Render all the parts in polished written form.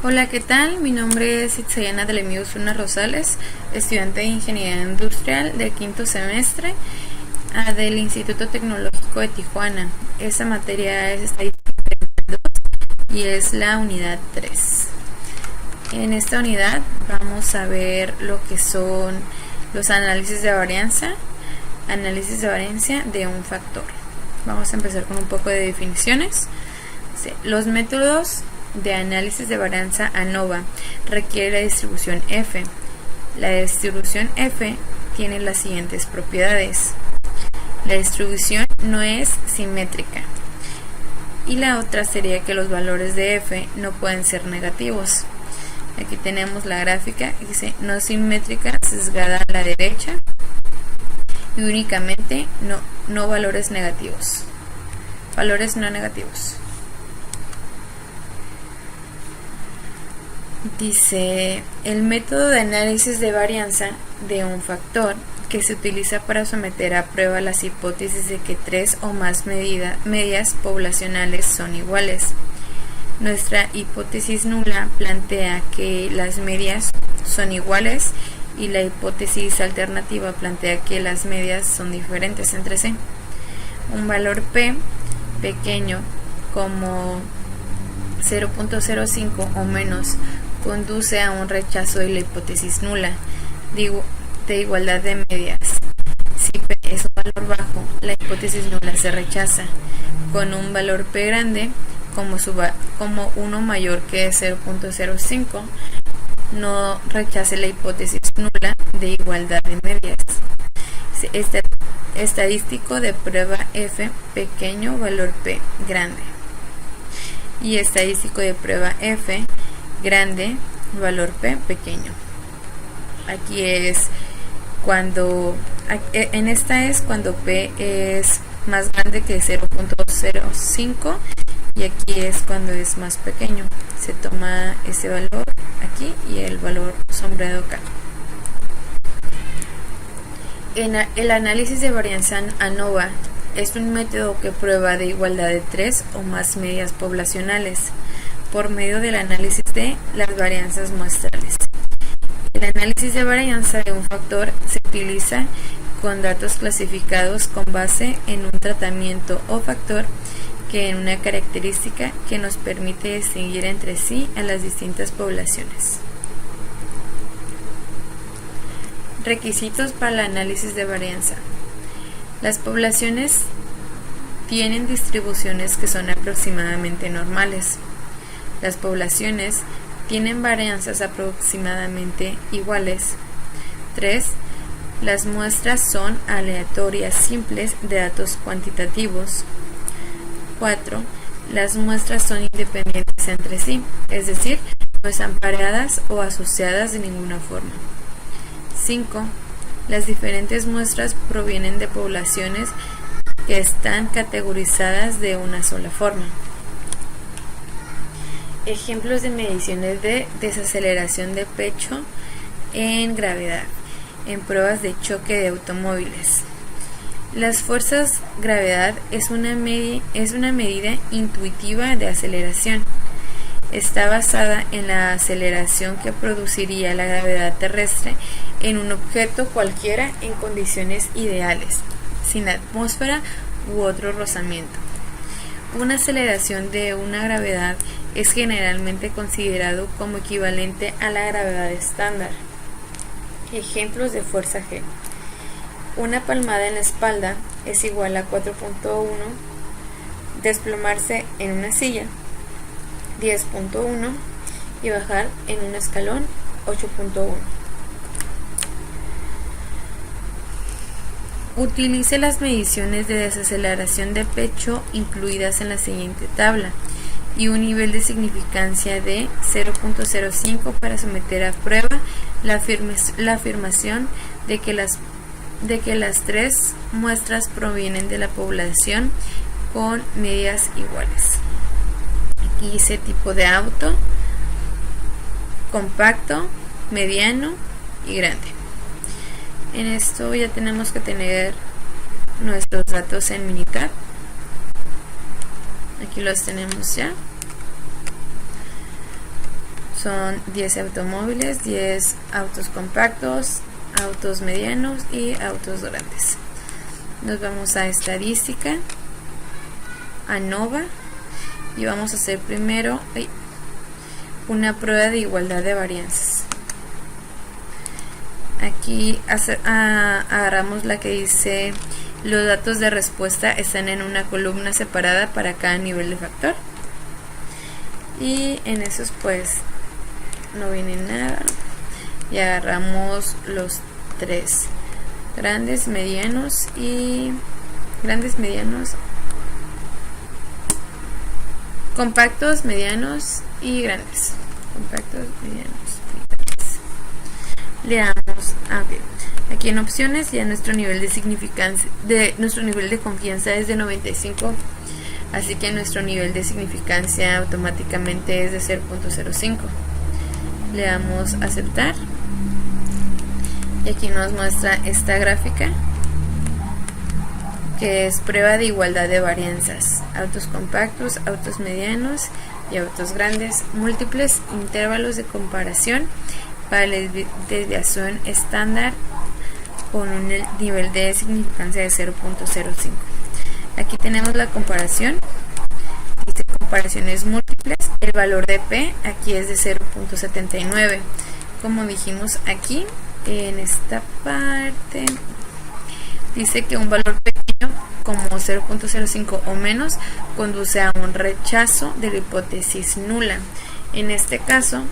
Hola, ¿qué tal? Mi nombre es Itzayana de Lemius Luna Rosales, estudiante de Ingeniería Industrial de quinto semestre del Instituto Tecnológico de Tijuana. Esta materia es Estadística 2 y es la unidad 3. En esta unidad vamos a ver lo que son los análisis de varianza de un factor. Vamos a empezar con un poco de definiciones. Los métodos de análisis de varianza ANOVA requiere la distribución F. La distribución F tiene las siguientes propiedades. La distribución no es simétrica. Y la otra sería que los valores de F no pueden ser negativos. Aquí tenemos la gráfica que dice no simétrica, sesgada a la derecha y únicamente no valores negativos. Valores no negativos. Dice, el método de análisis de varianza de un factor que se utiliza para someter a prueba las hipótesis de que tres o más medias poblacionales son iguales. Nuestra hipótesis nula plantea que las medias son iguales y la hipótesis alternativa plantea que las medias son diferentes entre sí. Un valor P pequeño como 0.05 o menos conduce a un rechazo de la hipótesis nula de igualdad de medias. Si P es un valor bajo, la hipótesis nula se rechaza. Con un valor P grande, como uno mayor que 0.05, no rechace la hipótesis nula de igualdad de medias. Estadístico de prueba F pequeño, valor P grande. Y estadístico de prueba F grande, valor P pequeño. Aquí es cuando, en esta es cuando P es más grande que 0.05 y aquí es cuando es más pequeño. Se toma ese valor aquí y el valor sombreado acá. El análisis de varianza ANOVA es un método que prueba de igualdad de tres o más medias poblacionales por medio del análisis de las varianzas muestrales. El análisis de varianza de un factor se utiliza con datos clasificados con base en un tratamiento o factor que en una característica que nos permite distinguir entre sí a las distintas poblaciones. Requisitos para el análisis de varianza. Las poblaciones tienen distribuciones que son aproximadamente normales. Las poblaciones tienen varianzas aproximadamente iguales. 3. Las muestras son aleatorias simples de datos cuantitativos. 4. Las muestras son independientes entre sí, es decir, no están pareadas o asociadas de ninguna forma. 5. Las diferentes muestras provienen de poblaciones que están categorizadas de una sola forma. Ejemplos de mediciones de desaceleración de pecho en gravedad, en pruebas de choque de automóviles. Las fuerzas gravedad es una medida intuitiva de aceleración. Está basada en la aceleración que produciría la gravedad terrestre en un objeto cualquiera en condiciones ideales, sin atmósfera u otro rozamiento. Una aceleración de una gravedad es generalmente considerado como equivalente a la gravedad estándar. Ejemplos de fuerza G. Una palmada en la espalda es igual a 4.1, desplomarse en una silla 10.1 y bajar en un escalón 8.1. Utilice las mediciones de desaceleración de pecho incluidas en la siguiente tabla y un nivel de significancia de 0.05 para someter a prueba la afirmación de que las tres muestras provienen de la población con medias iguales. Aquí dice tipo de auto, compacto, mediano y grande. En esto ya tenemos que tener nuestros datos en Minitab. Aquí los tenemos ya. son 10 automóviles, 10 autos compactos, autos medianos y autos grandes. Nos vamos a estadística, a Nova, y vamos a hacer primero una prueba de igualdad de varianzas. Aquí agarramos la que dice: los datos de respuesta están en una columna separada para cada nivel de factor, y en esos pues no viene nada, y agarramos los 3 grandes, medianos y compactos, medianos y grandes. Compactos, medianos y grandes. Le damos a ver. Aquí en opciones ya nuestro nivel de significancia, nuestro nivel de confianza es de 95, así que nuestro nivel de significancia automáticamente es de 0.05. Le damos a aceptar, y aquí nos muestra esta gráfica que es prueba de igualdad de varianzas: autos compactos, autos medianos y autos grandes, múltiples intervalos de comparación para la desviación estándar con un nivel de significancia de 0.05. Aquí tenemos la comparación, dice comparaciones múltiples. El valor de P aquí es de 0.79. Como dijimos aquí en esta parte, dice que un valor pequeño como 0.05 o menos conduce a un rechazo de la hipótesis nula. En este caso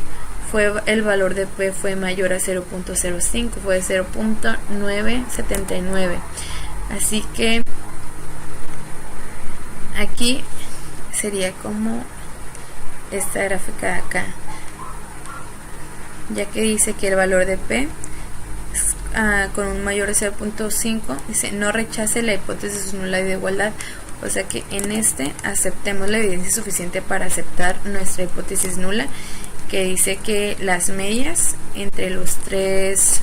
el valor de P fue mayor a 0.05, fue de 0.979. Así que aquí sería como esta gráfica de acá, ya que dice que el valor de P con un mayor de 0.5, dice no rechace la hipótesis nula de igualdad. O sea que en aceptemos la evidencia suficiente para aceptar nuestra hipótesis nula, que dice que las medias entre nuestros tres,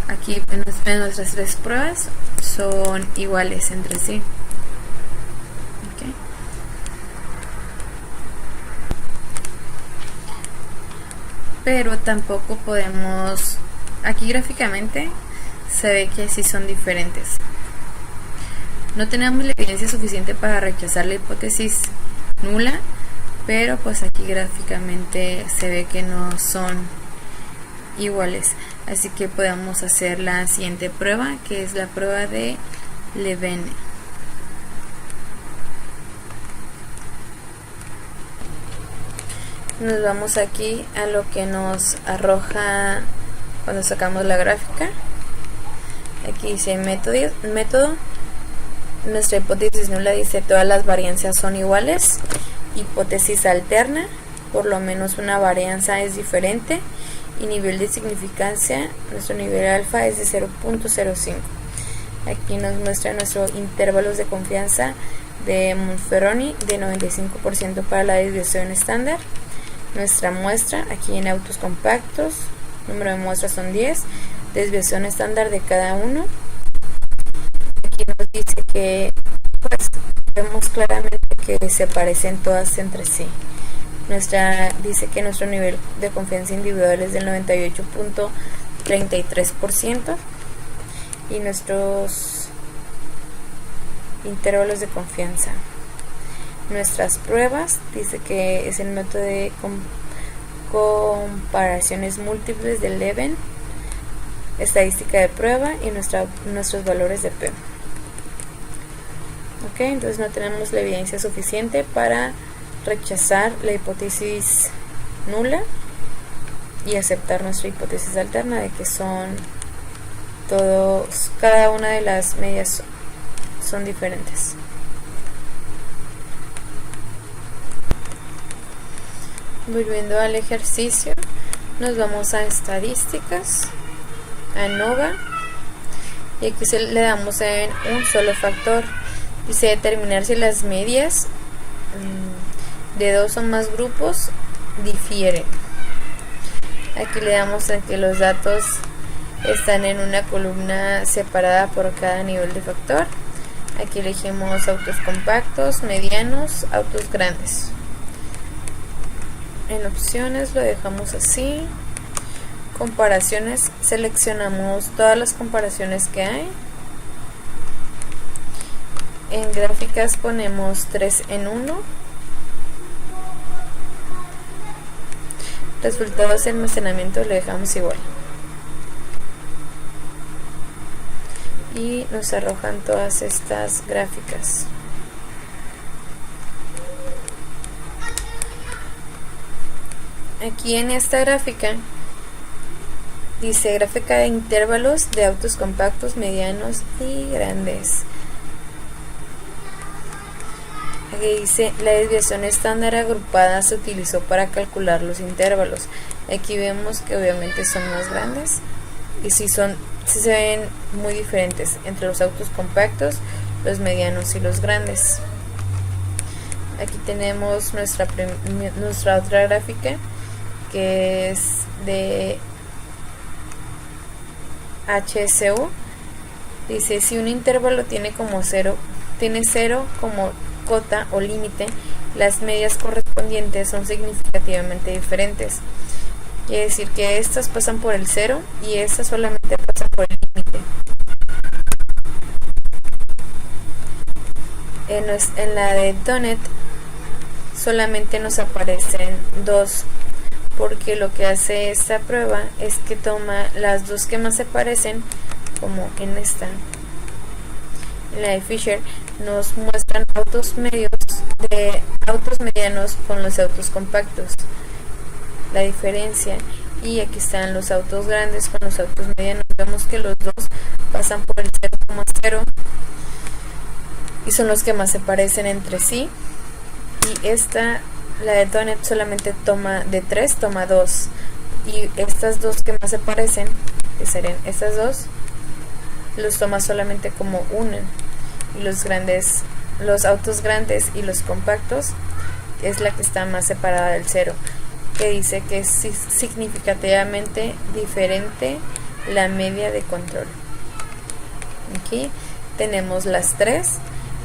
aquí en nuestras 3 pruebas son iguales entre sí. Okay. Pero tampoco podemos, aquí gráficamente se ve que sí son diferentes. No tenemos la evidencia suficiente para rechazar la hipótesis nula, pero pues aquí gráficamente se ve que no son iguales. Así que podemos hacer la siguiente prueba, que es la prueba de Levene. Nos vamos aquí a lo que nos arroja cuando sacamos la gráfica. Aquí dice método. Nuestra hipótesis nula dice todas las varianzas son iguales. Hipótesis alterna, por lo menos una varianza es diferente. Y nivel de significancia, nuestro nivel alfa es de 0.05. Aquí nos muestra nuestros intervalos de confianza de Monferroni de 95% para la desviación estándar. Nuestra muestra aquí en autos compactos, número de muestras son 10, desviación estándar de cada uno. Aquí nos dice que pues vemos claramente que se parecen todas entre sí. Dice que nuestro nivel de confianza individual es del 98.33% y nuestros intervalos de confianza. Nuestras pruebas, dice que es el método de comparaciones múltiples del Leven, estadística de prueba y nuestros valores de P. Ok, entonces no tenemos la evidencia suficiente para rechazar la hipótesis nula y aceptar nuestra hipótesis alterna de que cada una de las medias son diferentes. Volviendo al ejercicio, nos vamos a estadísticas, a Nova, y aquí le damos en un solo factor. Dice determinar si las medias de 2 o más grupos difieren. Aquí le damos en que los datos están en una columna separada por cada nivel de factor. Aquí elegimos autos compactos, medianos, autos grandes. En opciones lo dejamos así. Comparaciones, seleccionamos todas las comparaciones que hay. En gráficas ponemos 3 en 1. Resultados de almacenamiento lo dejamos igual. Y nos arrojan todas estas gráficas. Aquí en esta gráfica dice gráfica de intervalos de autos compactos, medianos y grandes. Aquí dice la desviación estándar agrupada se utilizó para calcular los intervalos. Aquí vemos que obviamente son más grandes y sí se ven muy diferentes entre los autos compactos, los medianos y los grandes. Aquí tenemos nuestra otra gráfica, que es de HSU. Dice si un intervalo tiene cero como cota o límite, las medias correspondientes son significativamente diferentes. Quiere decir que estas pasan por el 0 y estas solamente pasan por el límite. En la de Donut solamente nos aparecen 2, porque lo que hace esta prueba es que toma las dos que más se parecen, como en esta. En la de Fisher nos muestran autos medianos con los autos compactos, la diferencia, y aquí están los autos grandes con los autos medianos. Vemos que los dos pasan por el 0,0 y son los que más se parecen entre sí. Y esta, la de Donut, solamente toma de 3, toma 2, y estas dos que más se parecen, que serían estas dos, los toma solamente como una. Y los autos grandes y los compactos es la que está más separada del 0, que dice que es significativamente diferente la media de control. Aquí tenemos las 3,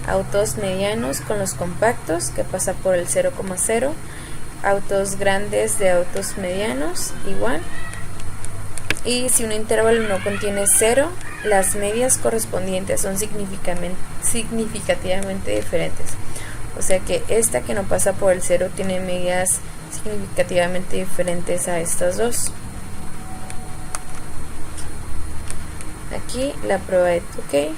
autos medianos con los compactos, que pasa por el 0,0, autos grandes de autos medianos, igual. Y si un intervalo no contiene 0, las medias correspondientes son significativamente diferentes. O sea que esta que no pasa por el 0 tiene medias significativamente diferentes a estas dos. Aquí la prueba de Tukey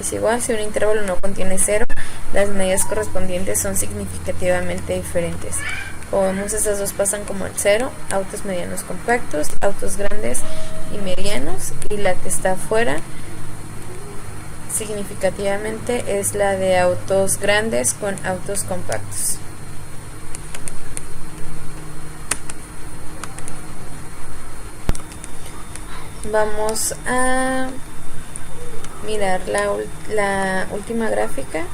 es igual. Si un intervalo no contiene 0, las medias correspondientes son significativamente diferentes. Como vemos, estas dos pasan como el 0, autos medianos compactos, autos grandes y medianos, y la que está afuera significativamente es la de autos grandes con autos compactos. Vamos a mirar la última gráfica,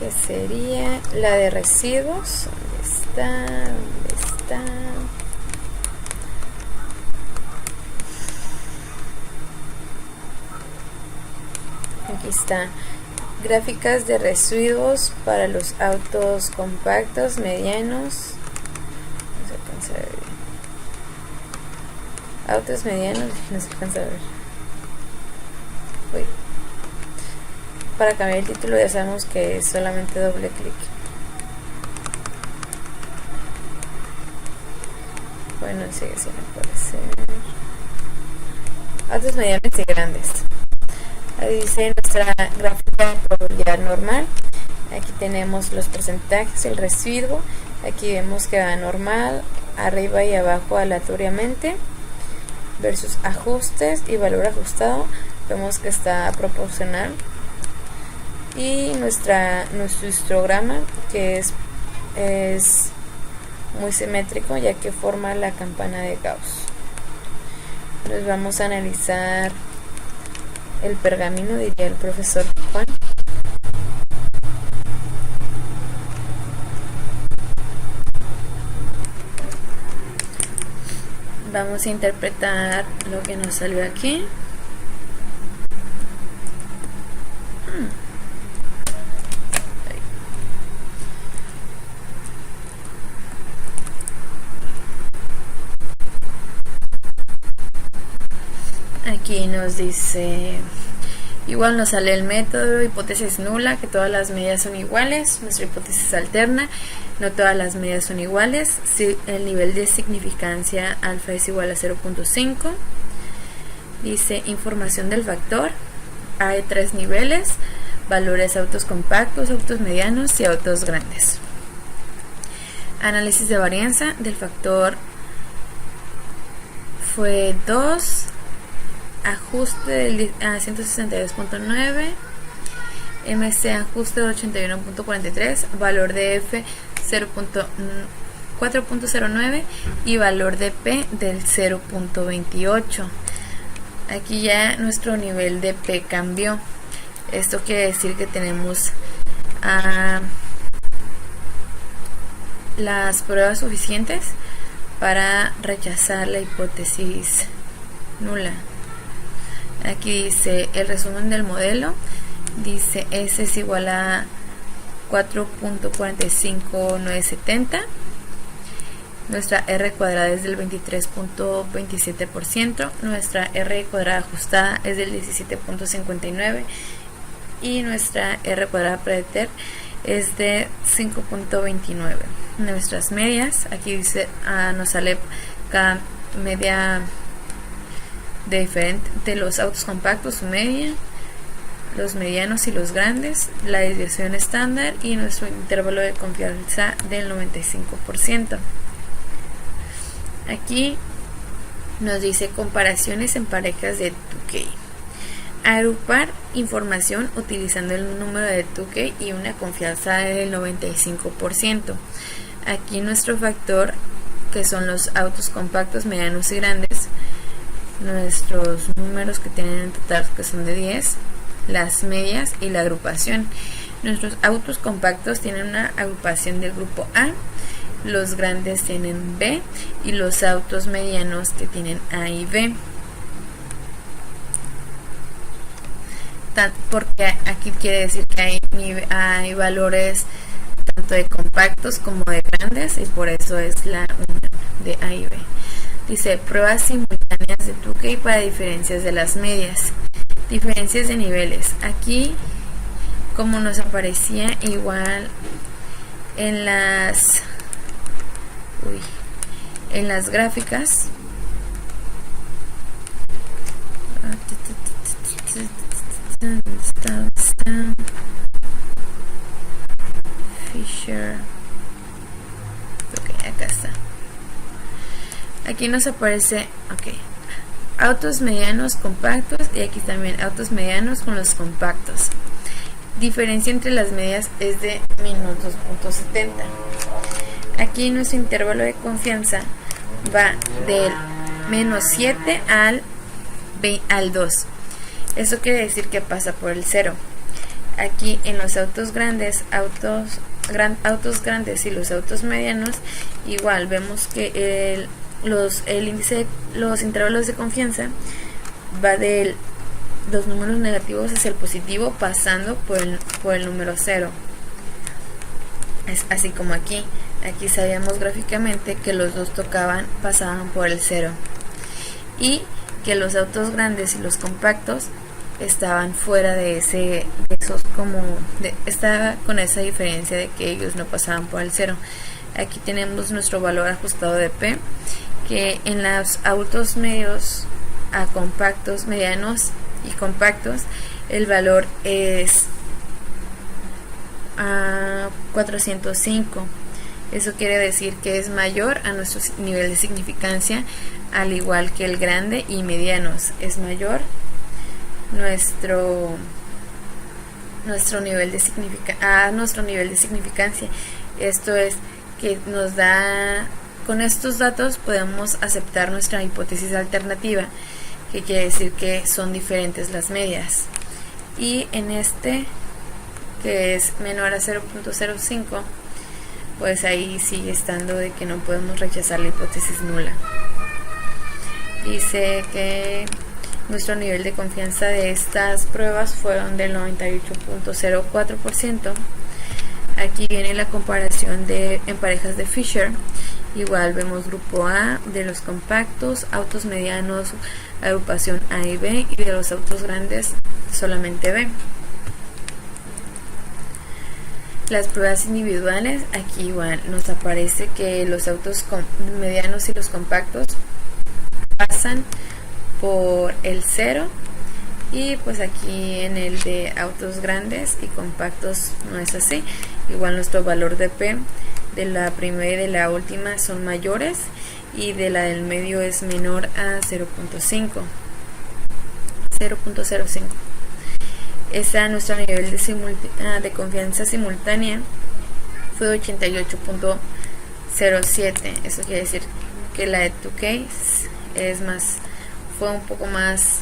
que sería la de residuos. ¿Dónde está? Aquí está. Gráficas de residuos para los autos compactos, medianos. No se alcanza a ver bien. Autos medianos, no se alcanza a ver. Uy. Para cambiar el título ya sabemos que es solamente doble clic. Bueno, sigue sin aparecer. Autos medianos y grandes. Ahí dice nuestra gráfica de probabilidad normal. Aquí tenemos los porcentajes, el residuo. Aquí vemos que va normal, arriba y abajo aleatoriamente, versus ajustes y valor ajustado. Vemos que está proporcional. Y nuestro histograma, que es muy simétrico, ya que forma la campana de Gauss. Entonces vamos a analizar el pergamino, diría el profesor Juan. Vamos a interpretar lo que nos salió aquí. nos dice, igual nos sale el método, hipótesis nula, que todas las medidas son iguales. Nuestra hipótesis alterna, no todas las medidas son iguales. Si el nivel de significancia alfa es igual a 0.5. Dice información del factor. Hay 3 niveles: valores autos compactos, autos medianos y autos grandes. Análisis de varianza del factor fue 2, ajuste a 162.9, MC ajuste de 81.43, valor de F 4.09 y valor de P del 0.28. Aquí ya nuestro nivel de P cambió. Esto quiere decir que tenemos las pruebas suficientes para rechazar la hipótesis nula. Aquí dice el resumen del modelo. Dice S es igual a 4.45970. Nuestra R cuadrada es del 23.27%. Nuestra R cuadrada ajustada es del 17.59%. Y nuestra R cuadrada predeter es de 5.29. Nuestras medias, aquí dice, nos sale cada media de diferente de los autos compactos, su media, los medianos y los grandes, la desviación estándar y nuestro intervalo de confianza del 95%. Aquí nos dice comparaciones en parejas de Tukey. Agrupar información utilizando el número de Tukey y una confianza del 95%. Aquí nuestro factor, que son los autos compactos, medianos y grandes, nuestros números que tienen en total, que son de 10, las medias y la agrupación. Nuestros autos compactos tienen una agrupación del grupo A, los grandes tienen B y los autos medianos que tienen A y B. Porque aquí quiere decir que hay valores tanto de compactos como de grandes, y por eso es la unión de A y B. Dice pruebas simultáneas de Tukey para diferencias de las medias. Diferencias de niveles. Aquí, como nos aparecía igual en las gráficas, Fisher, acá está. Aquí nos aparece, autos medianos compactos, y aquí también autos medianos con los compactos. Diferencia entre las medias es de -2.70. Aquí nuestro intervalo de confianza va del -7 al 2. Eso quiere decir que pasa por el 0. Aquí en los autos grandes, autos grandes y los autos medianos, igual vemos que los intervalos de confianza va de los números negativos hacia el positivo, pasando por el número 0. Es así como aquí sabíamos gráficamente que los dos pasaban por el 0, y que los autos grandes y los compactos estaban fuera estaba con esa diferencia de que ellos no pasaban por el 0. Aquí tenemos nuestro valor ajustado de P, que en los autos medios a compactos, medianos y compactos, el valor es 405. Eso quiere decir que es mayor a nuestro nivel de significancia, al igual que el grande y medianos. Es mayor nuestro nivel de significancia. Esto es que nos da, con estos datos podemos aceptar nuestra hipótesis alternativa, que quiere decir que son diferentes las medias. Y en este, que es menor a 0.05, pues ahí sigue estando de que no podemos rechazar la hipótesis nula. Dice que nuestro nivel de confianza de estas pruebas fueron del 98.04%. Aquí viene la comparación en parejas de Fisher. Igual vemos grupo A de los compactos, autos medianos, agrupación A y B, y de los autos grandes solamente B. Las pruebas individuales, aquí igual nos aparece que los autos medianos y los compactos pasan por el 0, y pues aquí en el de autos grandes y compactos no es así. Igual nuestro valor de P de la primera y de la última son mayores, y de la del medio es menor a 0.05. Nuestro nivel de confianza simultánea fue 88.07. Eso quiere decir que la de 2Case fue un poco más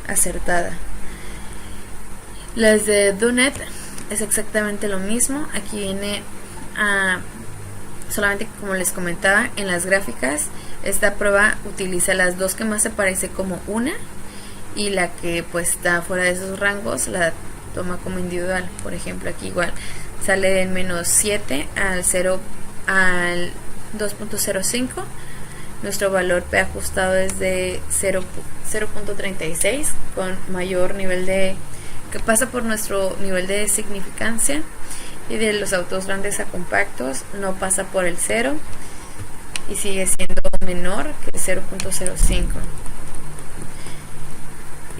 acertada. Las de DoNet es exactamente lo mismo. Aquí viene solamente que, como les comentaba en las gráficas, esta prueba utiliza las dos que más se parece como una, y la que pues está fuera de esos rangos la toma como individual. Por ejemplo, aquí igual sale del menos 7 al 2.05. Nuestro valor P ajustado es de 0.36, con mayor nivel que pasa por nuestro nivel de significancia, y de los autos grandes a compactos no pasa por el 0 y sigue siendo menor que 0.05.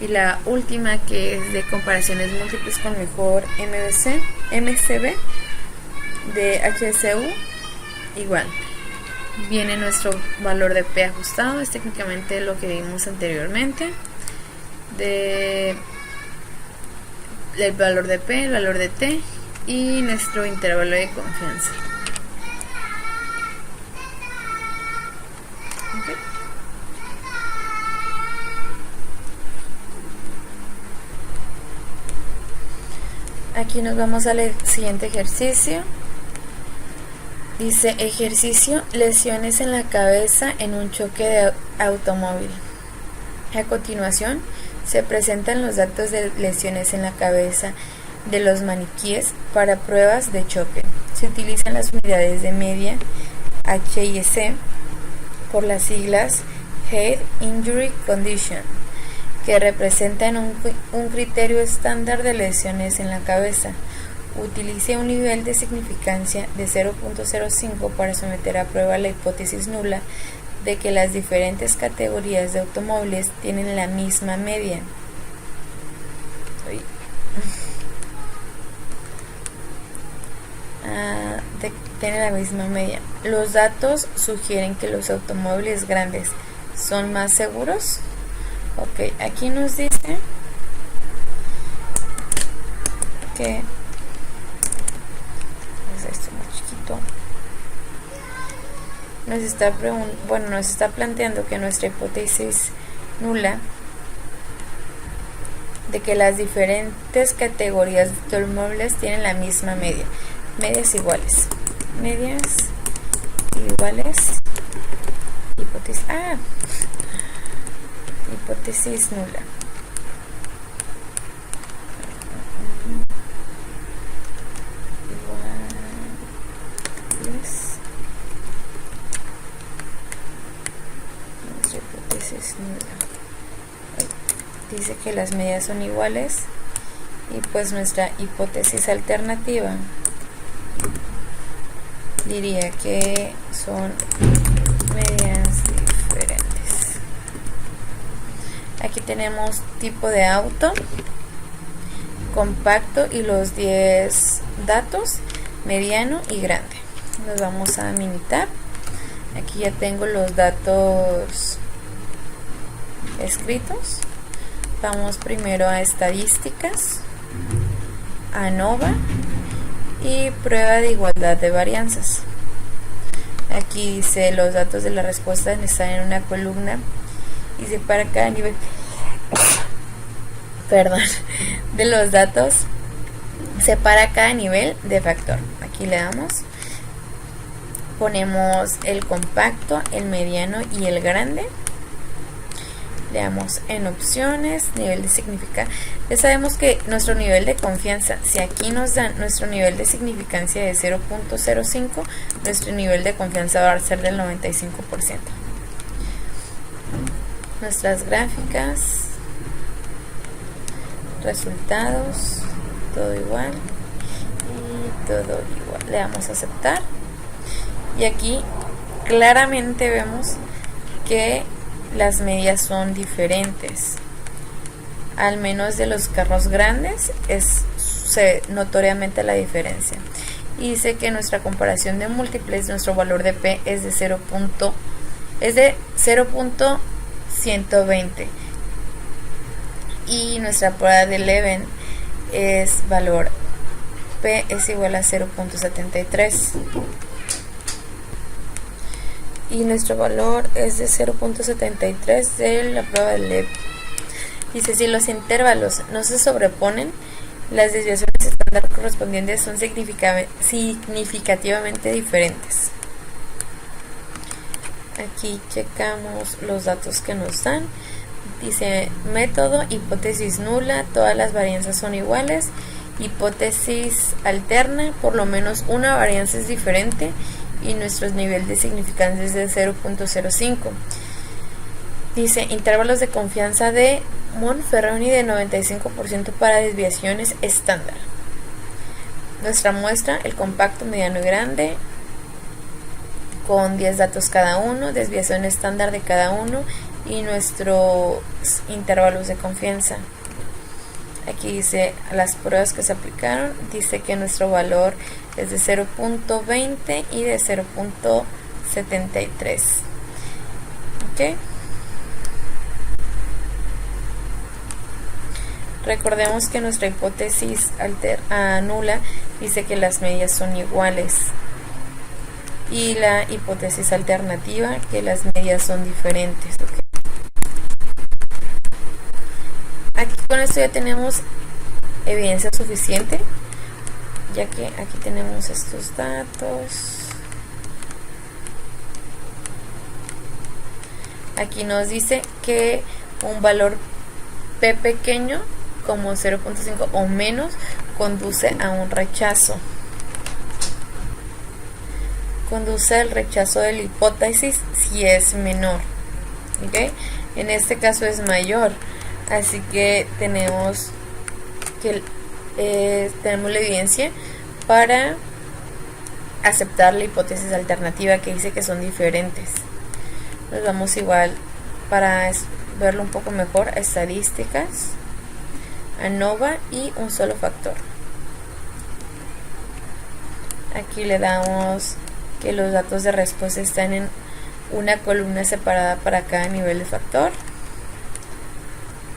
Y la última, que es de comparaciones múltiples con mejor MCB de HSU, igual viene nuestro valor de P ajustado, es técnicamente lo que vimos anteriormente, el valor de P, el valor de T y nuestro intervalo de confianza. Okay. Aquí nos vamos al siguiente ejercicio. Dice: ejercicio, lesiones en la cabeza en un choque de automóvil. A continuación se presentan los datos de lesiones en la cabeza de los maniquíes para pruebas de choque. Se utilizan las unidades de media HIC por las siglas Head Injury Condition, que representan un criterio estándar de lesiones en la cabeza. Utilice un nivel de significancia de 0.05 para someter a prueba la hipótesis nula de que las diferentes categorías de automóviles tienen la misma media. Los datos sugieren que los automóviles grandes son más seguros. Ok, aquí nos dice que esto más chiquito. Nos está planteando que nuestra hipótesis nula de que las diferentes categorías de automóviles tienen la misma media. Medias iguales. Hipótesis nula. Nuestra hipótesis nula. Dice que las medias son iguales, y pues nuestra hipótesis alternativa diría que son medias diferentes. Aquí tenemos tipo de auto, compacto y los 10 datos, mediano y grande. Nos vamos a Minitab. Aquí ya tengo los datos escritos. Vamos primero a estadísticas, ANOVA y prueba de igualdad de varianzas. Aquí dice los datos de la respuesta están en una columna y separa cada nivel de los datos, separa cada nivel de factor. Aquí le damos, ponemos el compacto, el mediano y el grande. Le damos en opciones, nivel de significancia. Ya sabemos que nuestro nivel de confianza, si aquí nos dan nuestro nivel de significancia de 0.05, nuestro nivel de confianza va a ser del 95%. nuestras gráficas, resultados, todo igual y todo igual. Le damos a aceptar y aquí claramente vemos que las medias son diferentes. Al menos de los carros grandes se notoriamente la diferencia. Y dice que nuestra comparación de múltiples, nuestro valor de P es de 0.120 y nuestra prueba de Leven es valor P es igual a 0.73 y nuestro valor es de 0.73 de la prueba de Leven. Dice, si los intervalos no se sobreponen, las desviaciones estándar correspondientes son significativamente diferentes. Aquí checamos los datos que nos dan. Dice, método, hipótesis nula, todas las varianzas son iguales. Hipótesis alterna, por lo menos una varianza es diferente y nuestro nivel de significancia es de 0.05. Dice, intervalos de confianza de Monferroni de 95% para desviaciones estándar. Nuestra muestra, el compacto, mediano y grande, con 10 datos cada uno, desviación estándar de cada uno y nuestros intervalos de confianza. Aquí dice las pruebas que se aplicaron, dice que nuestro valor es de 0.20 y de 0.73. ¿Ok? Recordemos que nuestra hipótesis nula dice que las medias son iguales y la hipótesis alternativa que las medias son diferentes. ¿Okay? Aquí con esto ya tenemos evidencia suficiente, ya que aquí tenemos estos datos. Aquí nos dice que un valor P pequeño como 0.5 o menos conduce a un rechazo. Conduce al rechazo de la hipótesis si es menor. ¿Okay? En este caso es mayor. Así que tenemos la evidencia para aceptar la hipótesis alternativa que dice que son diferentes. Nos vamos igual para verlo un poco mejor a estadísticas, ANOVA y un solo factor. Aquí le damos que los datos de respuesta están en una columna separada para cada nivel de factor.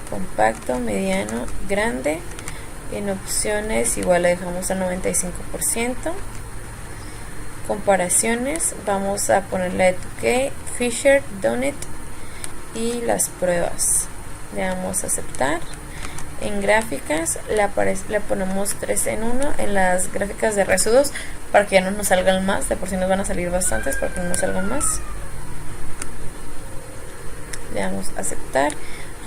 Compacto, mediano, grande. En opciones igual la dejamos a 95%. Comparaciones, vamos a ponerle Tukey, Fisher, Donut y las pruebas. Le damos a aceptar. En gráficas le ponemos 3 en 1 en las gráficas de residuos para que ya no nos salgan más. De por sí nos van a salir bastantes para que no nos salgan más. Le damos a aceptar.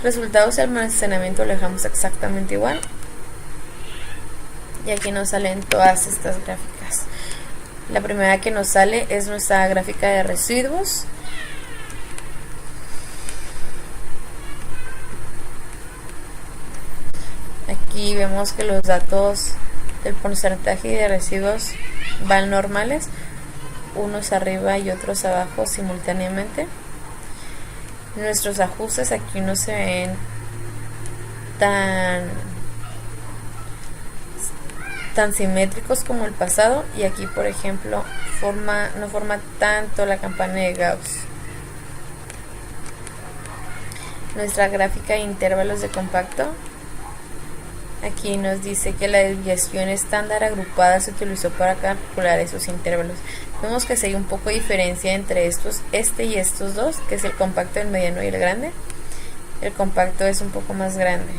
Resultados de almacenamiento lo dejamos exactamente igual. Y aquí nos salen todas estas gráficas. La primera que nos sale es nuestra gráfica de residuos. Aquí vemos que los datos del porcentaje de residuos van normales, unos arriba y otros abajo simultáneamente. Nuestros ajustes aquí no se ven tan simétricos como el pasado, y aquí por ejemplo no forma tanto la campana de Gauss. Nuestra gráfica de intervalos de compacto, aquí nos dice que la desviación estándar agrupada se utilizó para calcular esos intervalos. Vemos que hay un poco de diferencia entre este y estos dos, que es el compacto, el mediano y el grande. El compacto es un poco más grande.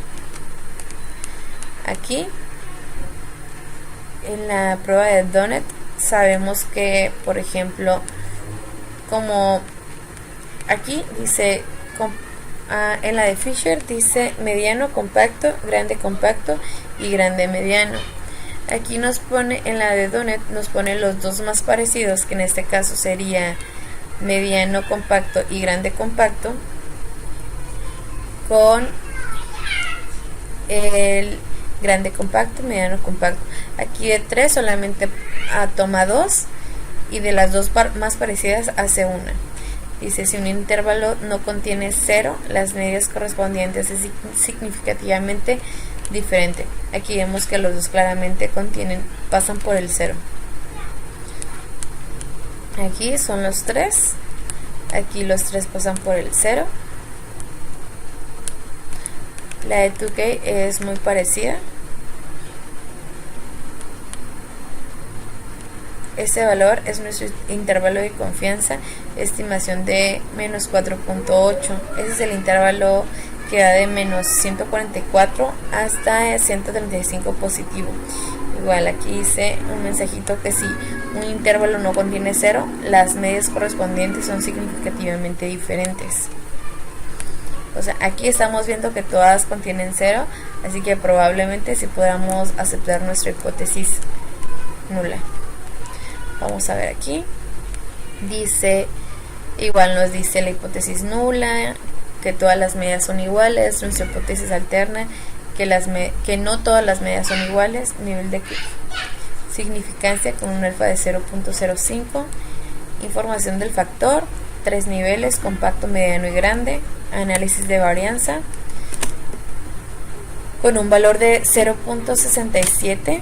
Aquí en la prueba de Donut sabemos que, por ejemplo, como aquí dice en la de Fisher dice mediano compacto, grande compacto y grande mediano. Aquí nos pone, en la de Donut nos pone los dos más parecidos, que en este caso sería mediano compacto y grande compacto, con el grande compacto, mediano compacto. Aquí de 3 solamente toma 2 y de las dos más parecidas hace una. Dice, si un intervalo no contiene 0, las medias correspondientes es significativamente diferente. Aquí vemos que los dos claramente pasan por el 0. Aquí son los 3. Aquí los 3 pasan por el 0. La de Tukey es muy parecida. Este valor es nuestro intervalo de confianza, estimación de menos 4.8. Ese es el intervalo que va de menos 144 hasta 135 positivo. Igual aquí dice un mensajito que si un intervalo no contiene 0, las medias correspondientes son significativamente diferentes. O sea, aquí estamos viendo que todas contienen 0, así que probablemente sí podamos aceptar nuestra hipótesis nula. Vamos a ver aquí. Dice, igual nos dice la hipótesis nula, que todas las medias son iguales. Nuestra hipótesis alterna, que no todas las medias son iguales. Nivel de significancia con un alfa de 0.05. Información del factor, 3 niveles, compacto, mediano y grande. Análisis de varianza con un valor de 0.67.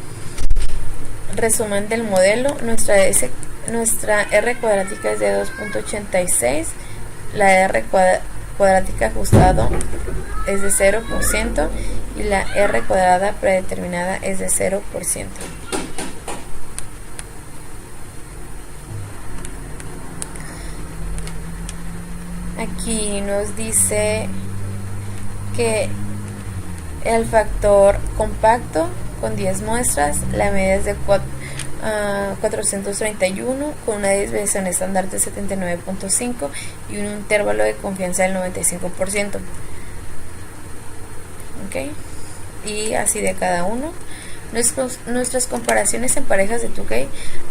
Resumen del modelo, nuestra R cuadrática es de 2.86, la R cuadrática ajustado es de 0% y la R cuadrada predeterminada es de 0%. Aquí nos dice que el factor compacto con 10 muestras, la media es de 431 con una desviación estándar de 79.5 y un intervalo de confianza del 95%. ¿Okay? Y así de cada uno. Nuestras comparaciones en parejas de Tukey,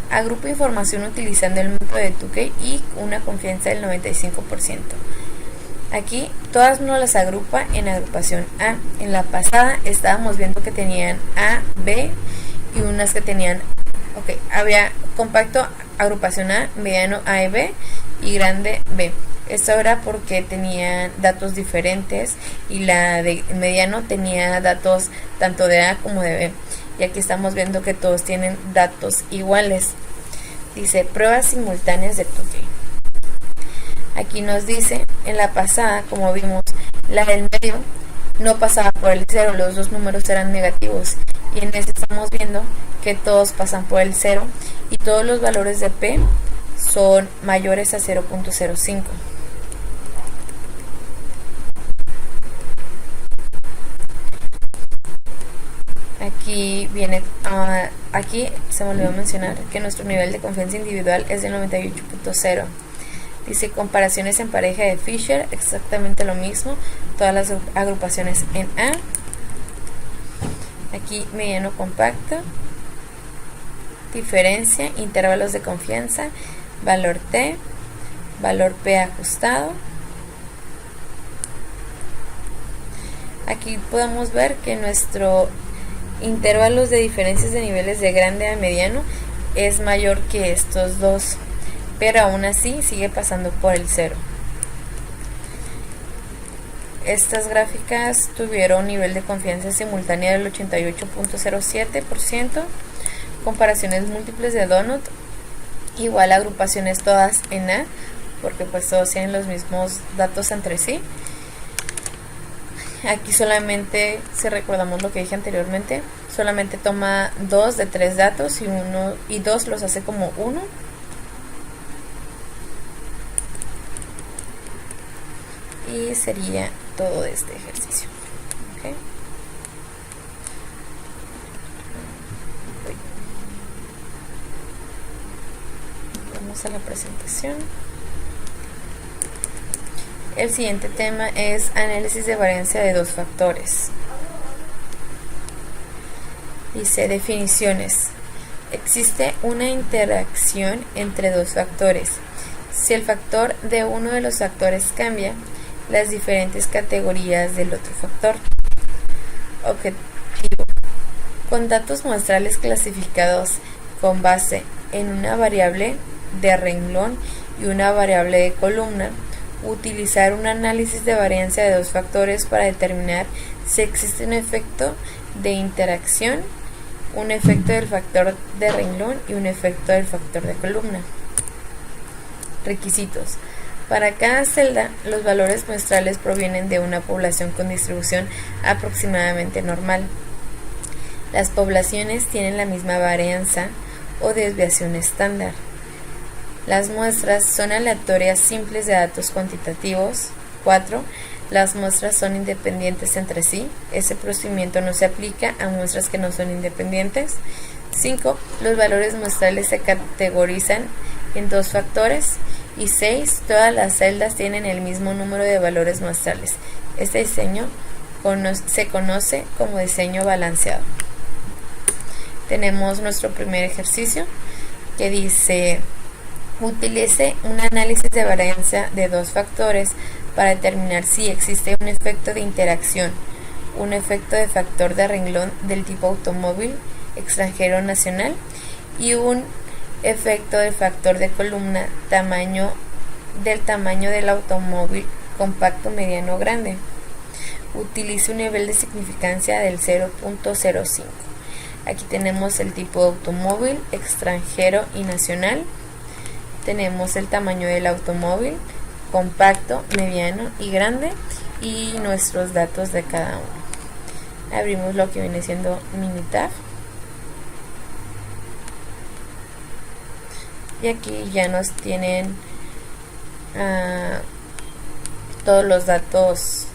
agrupa información utilizando el método de Tukey y una confianza del 95%. Aquí todas nos las agrupa en agrupación A. En la pasada estábamos viendo que tenían A, B y unas que tenían, había compacto agrupación A, mediano A y B y grande B. Esto era porque tenían datos diferentes y la de mediano tenía datos tanto de A como de B. Y aquí estamos viendo que todos tienen datos iguales. Dice pruebas simultáneas de Tukey. Aquí nos dice, en la pasada, como vimos, la del medio no pasaba por el 0, los dos números eran negativos. Y en este estamos viendo que todos pasan por el 0 y todos los valores de P son mayores a 0.05. Aquí viene, aquí se me olvidó mencionar que nuestro nivel de confianza individual es del 98.0. Dice comparaciones en pareja de Fisher, exactamente lo mismo, todas las agrupaciones en A. Aquí mediano compacto, diferencia, intervalos de confianza, valor T, valor P ajustado. Aquí podemos ver que nuestro intervalos de diferencias de niveles de grande a mediano es mayor que estos dos, pero aún así sigue pasando por el 0. Estas gráficas tuvieron nivel de confianza simultánea del 88.07%, comparaciones múltiples de Donut, igual agrupaciones todas en A, porque pues todos tienen los mismos datos entre sí. Aquí solamente, si recordamos lo que dije anteriormente, solamente toma 2 de 3 datos y 2 los hace como 1. Y sería todo de este ejercicio. ¿Okay? Vamos a la presentación. El siguiente tema es análisis de varianza de dos factores. Dice definiciones. Existe una interacción entre dos factores. Si el factor de uno de los factores cambia, las diferentes categorías del otro factor. Objetivo. Con datos muestrales clasificados con base en una variable de renglón y una variable de columna, utilizar un análisis de varianza de dos factores para determinar si existe un efecto de interacción, un efecto del factor de renglón y un efecto del factor de columna. Requisitos. Para cada celda, los valores muestrales provienen de una población con distribución aproximadamente normal. Las poblaciones tienen la misma varianza o desviación estándar. Las muestras son aleatorias simples de datos cuantitativos. 4. Las muestras son independientes entre sí. Ese procedimiento no se aplica a muestras que no son independientes. 5. Los valores muestrales se categorizan en dos factores. Y 6. Todas las celdas tienen el mismo número de valores muestrales. Este diseño se conoce como diseño balanceado. Tenemos nuestro primer ejercicio que dice: utilice un análisis de varianza de dos factores para determinar si existe un efecto de interacción, un efecto de factor de renglón del tipo automóvil, extranjero, nacional, y un efecto del factor de columna tamaño del automóvil compacto, mediano, grande. Utilice un nivel de significancia del 0.05. Aquí tenemos el tipo de automóvil, extranjero y nacional. Tenemos el tamaño del automóvil, compacto, mediano y grande, y nuestros datos de cada uno. Abrimos lo que viene siendo Minitab. Y aquí ya nos tienen todos los datos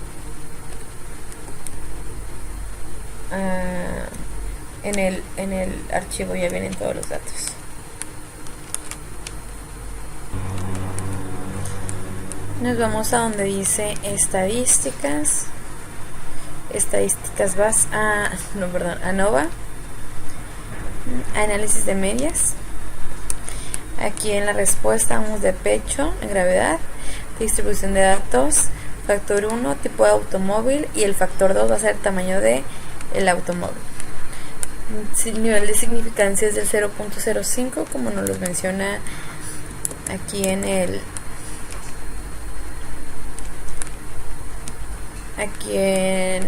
en el archivo, ya vienen todos los datos. Nos vamos a donde dice estadísticas. Estadísticas vas a ANOVA, análisis de medias. Aquí en la respuesta vamos de pecho, en gravedad, distribución de datos, factor 1, tipo de automóvil, y el factor 2 va a ser el tamaño de el automóvil. El nivel de significancia es del 0.05, como nos lo menciona aquí en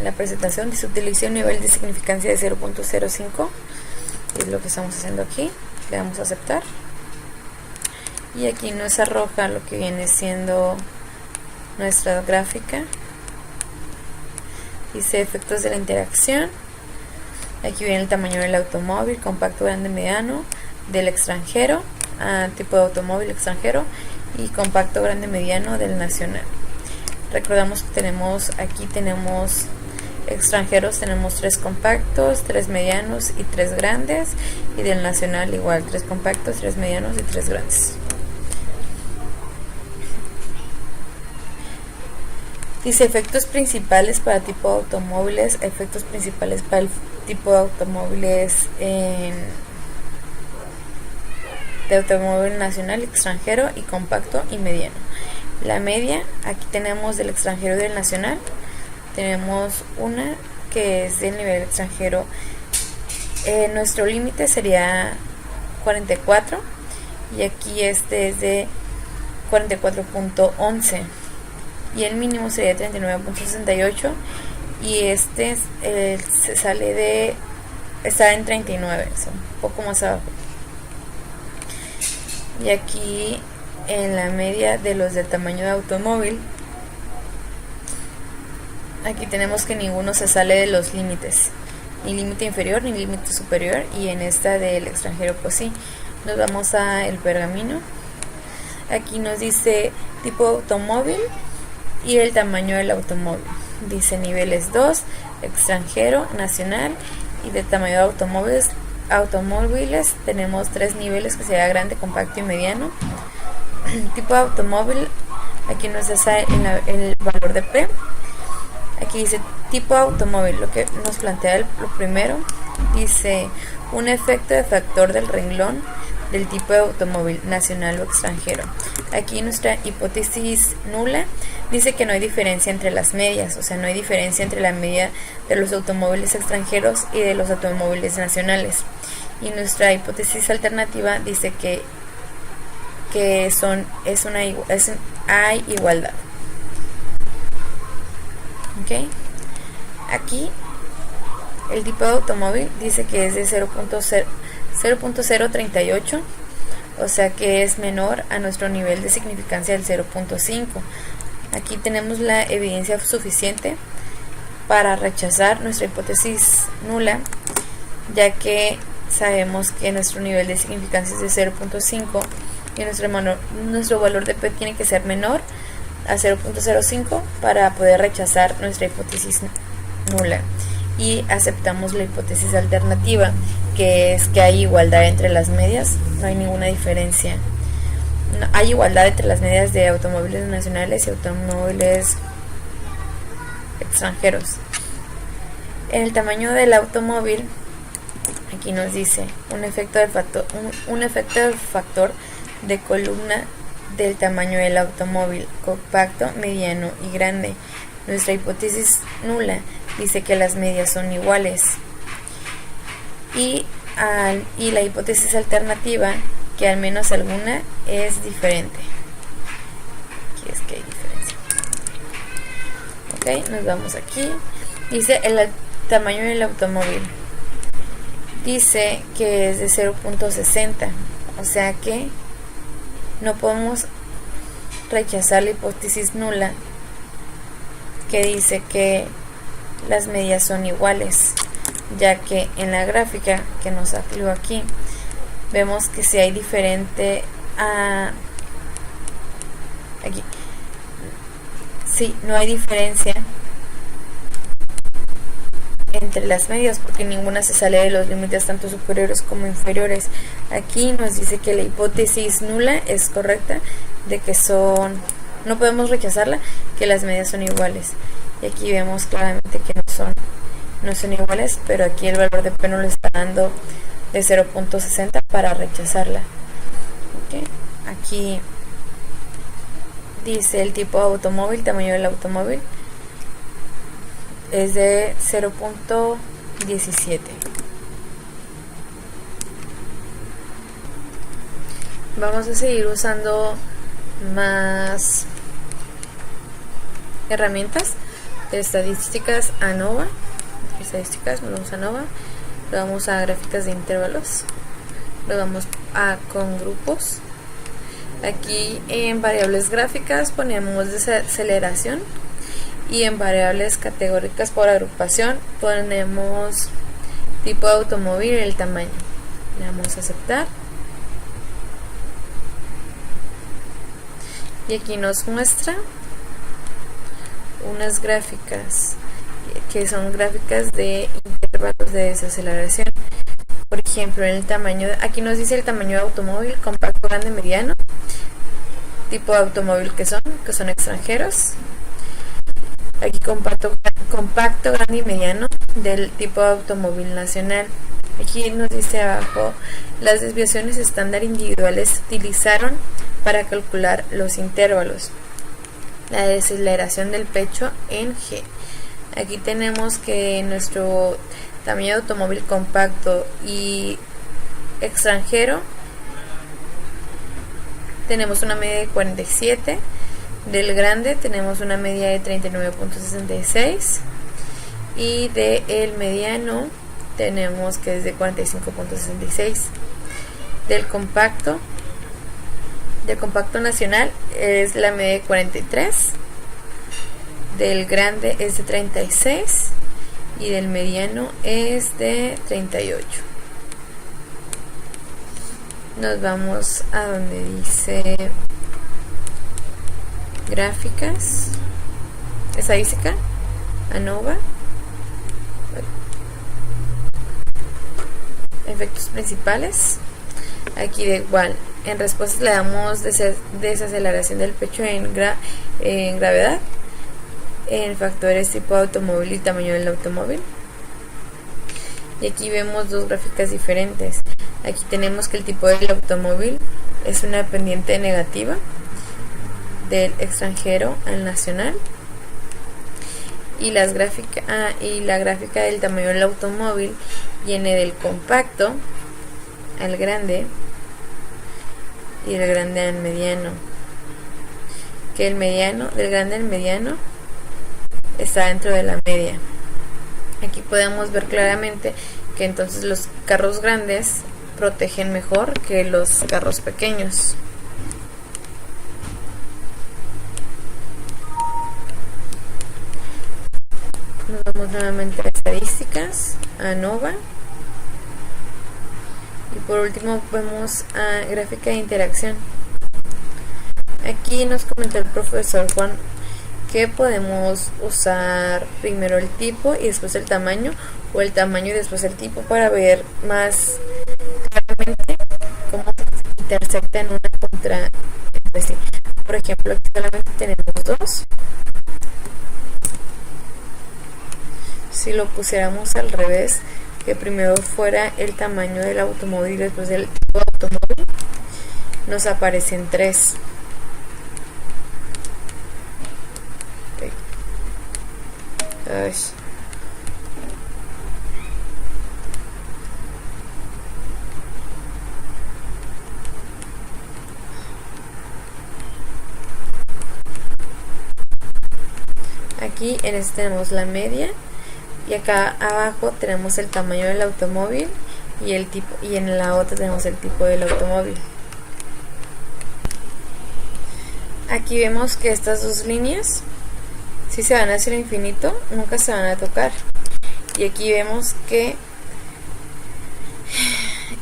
la presentación. Dice: utilice un nivel de significancia de 0.05, es lo que estamos haciendo aquí. Le damos a aceptar. Y aquí nos arroja lo que viene siendo nuestra gráfica. Dice efectos de la interacción. Aquí viene el tamaño del automóvil, compacto, grande, mediano, del extranjero, tipo de automóvil extranjero, y compacto, grande, mediano del nacional. Recordamos que aquí tenemos extranjeros, tenemos 3 compactos, 3 medianos y 3 grandes, y del nacional igual, 3 compactos, 3 medianos y 3 grandes. Dice efectos principales para tipo de automóviles, efectos principales para el tipo de automóviles de automóvil nacional, extranjero y compacto y mediano. La media, aquí tenemos del extranjero y del nacional. Tenemos una que es del nivel extranjero. Nuestro límite sería 44 y aquí este es de 44.11 y el mínimo sería 39.68 y este está en 39, es un poco más abajo. Y aquí en la media de los de tamaño de automóvil, aquí tenemos que ninguno se sale de los límites, ni límite inferior ni límite superior, y en esta del extranjero pues sí. Nos vamos a el pergamino. Aquí nos dice tipo de automóvil y el tamaño del automóvil. Dice niveles 2, extranjero, nacional, y de tamaño de automóviles tenemos 3 niveles, que sería grande, compacto y mediano. Tipo de automóvil, aquí nos da el valor de P. Aquí dice tipo de automóvil, lo que nos plantea lo primero. Dice un efecto de factor del renglón del tipo de automóvil nacional o extranjero. Aquí nuestra hipótesis nula dice que no hay diferencia entre las medias, o sea, no hay diferencia entre la media de los automóviles extranjeros y de los automóviles nacionales. Y nuestra hipótesis alternativa dice que hay igualdad. ¿Okay? Aquí el tipo de automóvil dice que es de 0.038, o sea que es menor a nuestro nivel de significancia del 0.5. Aquí tenemos la evidencia suficiente para rechazar nuestra hipótesis nula, ya que sabemos que nuestro nivel de significancia es de 0.5 y nuestro valor de P tiene que ser menor a 0.05 para poder rechazar nuestra hipótesis nula, y aceptamos la hipótesis alternativa, que es que hay igualdad entre las medias, no hay ninguna diferencia. No, hay igualdad entre las medias de automóviles nacionales y automóviles extranjeros. En el tamaño del automóvil, aquí nos dice un efecto del factor de columna del tamaño del automóvil, compacto, mediano y grande. Nuestra hipótesis nula dice que las medias son iguales, y la hipótesis alternativa, que al menos alguna es diferente. Aquí es que hay diferencia. Ok, nos vamos aquí. Dice el tamaño del automóvil, dice que es de 0.60, o sea que no podemos rechazar la hipótesis nula, que dice que las medias son iguales, ya que en la gráfica que nos salió aquí vemos que si hay diferente aquí, sí, no hay diferencia entre las medias porque ninguna se sale de los límites tanto superiores como inferiores. Aquí nos dice que la hipótesis nula es correcta, de que no podemos rechazarla, que las medias son iguales. Y aquí vemos claramente que no son iguales, pero aquí el valor de P nos lo está dando de 0.60 para rechazarla. ¿Okay? Aquí dice el tipo de automóvil, tamaño del automóvil es de 0.17. Vamos a seguir usando más herramientas de estadísticas ANOVA. Vamos a ANOVA, lo vamos a gráficas de intervalos, lo vamos a con grupos. Aquí en variables gráficas ponemos desaceleración, y en variables categóricas por agrupación ponemos tipo de automóvil y el tamaño. Le damos a aceptar, y aquí nos muestra unas gráficas que son gráficas de intervalos de desaceleración. Por ejemplo, en el tamaño, aquí nos dice el tamaño de automóvil, compacto, grande, mediano, tipo de automóvil que son extranjeros. Aquí compacto, grande y mediano del tipo de automóvil nacional. Aquí nos dice abajo, las desviaciones estándar individuales se utilizaron para calcular los intervalos. La desaceleración del pecho en G. Aquí tenemos que nuestro tamaño de automóvil compacto y extranjero tenemos una media de 47, del grande tenemos una media de 39.66 y del mediano tenemos que es de 45.66. Del compacto nacional es la media de 43, del grande es de 36 y del mediano es de 38. Nos vamos a donde dice gráficas, estadística, ANOVA, efectos principales. Aquí de igual, en respuesta le damos desaceleración del pecho en gravedad, en factores tipo automóvil y tamaño del automóvil. Y aquí vemos dos gráficas diferentes. Aquí tenemos que el tipo del automóvil es una pendiente negativa del extranjero al nacional, y la gráfica del tamaño del automóvil viene del compacto al grande y el grande al mediano, que el mediano, del grande al mediano, está dentro de la media. Aquí podemos ver claramente que entonces los carros grandes protegen mejor que los carros pequeños. Nos vamos nuevamente a estadísticas, a ANOVA, y por último vemos a gráfica de interacción. Aquí nos comentó el profesor Juan que podemos usar primero el tipo y después el tamaño, o el tamaño y después el tipo, para ver más claramente cómo intersectan una contra. Es decir, por ejemplo, aquí solamente tenemos dos. Si lo pusiéramos al revés, que primero fuera el tamaño del automóvil y después el tipo de automóvil, nos aparecen tres. Ay. Aquí en este tenemos la media, y acá abajo tenemos el tamaño del automóvil y el tipo, y en la otra tenemos el tipo del automóvil. Aquí vemos que estas dos líneas, si se van hacia el infinito, nunca se van a tocar. Y aquí vemos que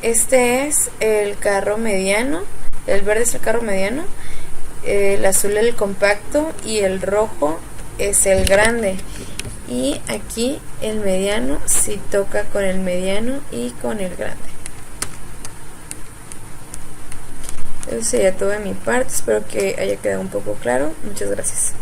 este es el carro mediano, el verde es el carro mediano, el azul el compacto y el rojo es el grande. Y aquí el mediano sí toca con el mediano y con el grande. Eso sería todo de mi parte, espero que haya quedado un poco claro. Muchas gracias.